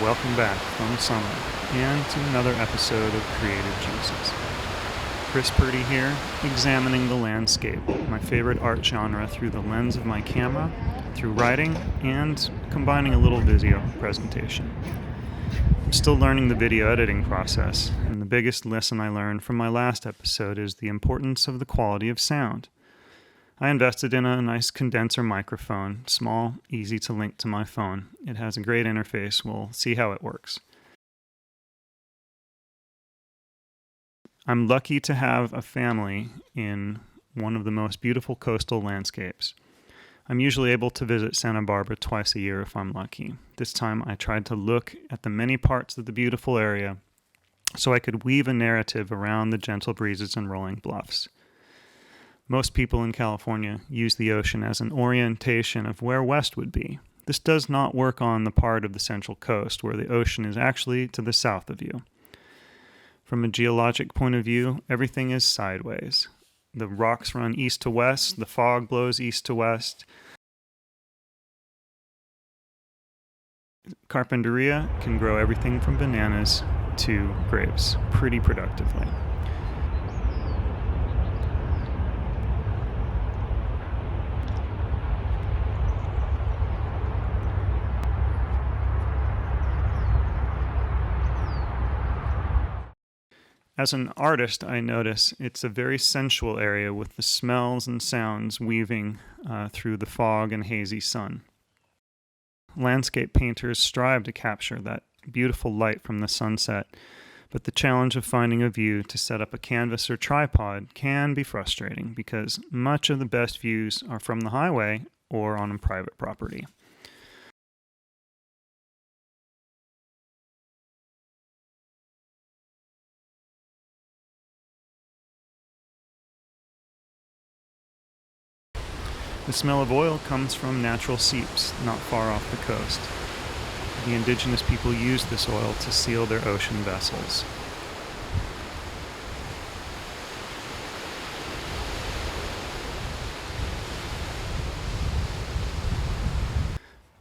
welcome back from summer and to another episode of Creative Juices. Chris Purdy here, examining the landscape, my favorite art genre through the lens of my camera, through writing, and combining a little video presentation. I'm still learning the video editing process, and the biggest lesson I learned from my last episode is the importance of the quality of sound. I invested in a nice condenser microphone, small, easy to link to my phone. It has a great interface. We'll see how it works. I'm lucky to have a family in one of the most beautiful coastal landscapes. I'm usually able to visit Santa Barbara twice a year if I'm lucky. This time I tried to look at the many parts of the beautiful area so I could weave a narrative around the gentle breezes and rolling bluffs. Most people in California use the ocean as an orientation of where west would be. This does not work on the part of the Central Coast where the ocean is actually to the south of you. From a geologic point of view, everything is sideways. The rocks run east to west, the fog blows east to west. Carpinteria can grow everything from bananas to grapes pretty productively. As an artist, I notice it's a very sensual area with the smells and sounds weaving through the fog and hazy sun. Landscape painters strive to capture that beautiful light from the sunset, but the challenge of finding a view to set up a canvas or tripod can be frustrating because much of the best views are from the highway or on a private property. The smell of oil comes from natural seeps not far off the coast. The indigenous people used this oil to seal their ocean vessels.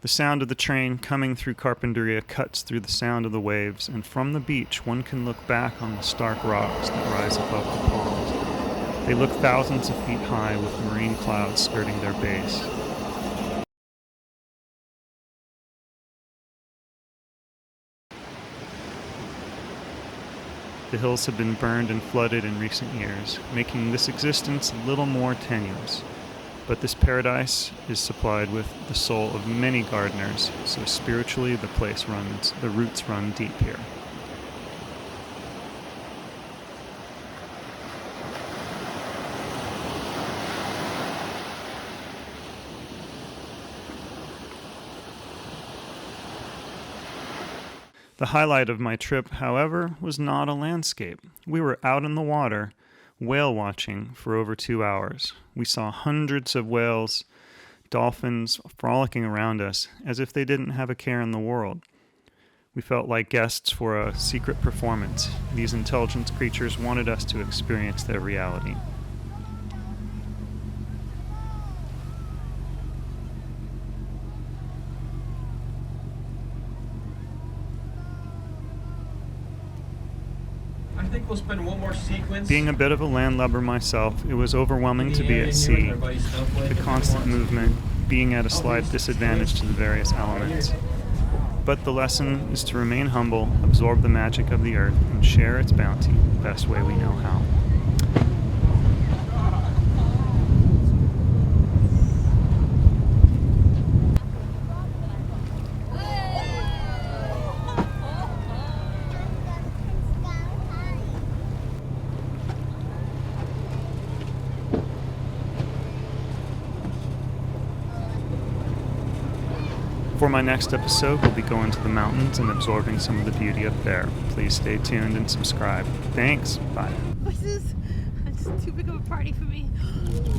The sound of the train coming through Carpinteria cuts through the sound of the waves, and from the beach one can look back on the stark rocks that rise above the pond. They look thousands of feet high with marine clouds skirting their base. The hills have been burned and flooded in recent years, making this existence a little more tenuous. But this paradise is supplied with the soul of many gardeners, so spiritually the roots run deep here. The highlight of my trip, however, was not a landscape. We were out in the water, whale watching for over 2 hours. We saw hundreds of whales, dolphins frolicking around us as if they didn't have a care in the world. We felt like guests for a secret performance. These intelligent creatures wanted us to experience their reality. I think we'll spend one more sequence. Being a bit of a landlubber myself, it was overwhelming to be at sea. The constant movement, being at a slight disadvantage to the various elements. But the lesson is to remain humble, absorb the magic of the earth, and share its bounty the best way we know how. For my next episode, we'll be going to the mountains and absorbing some of the beauty up there. Please stay tuned and subscribe. Thanks. Bye. This is too big of a party for me. Didn't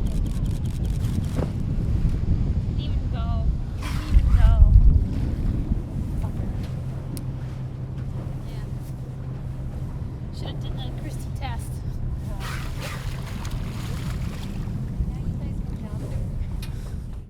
even go. Yeah. Should have done that, Christy.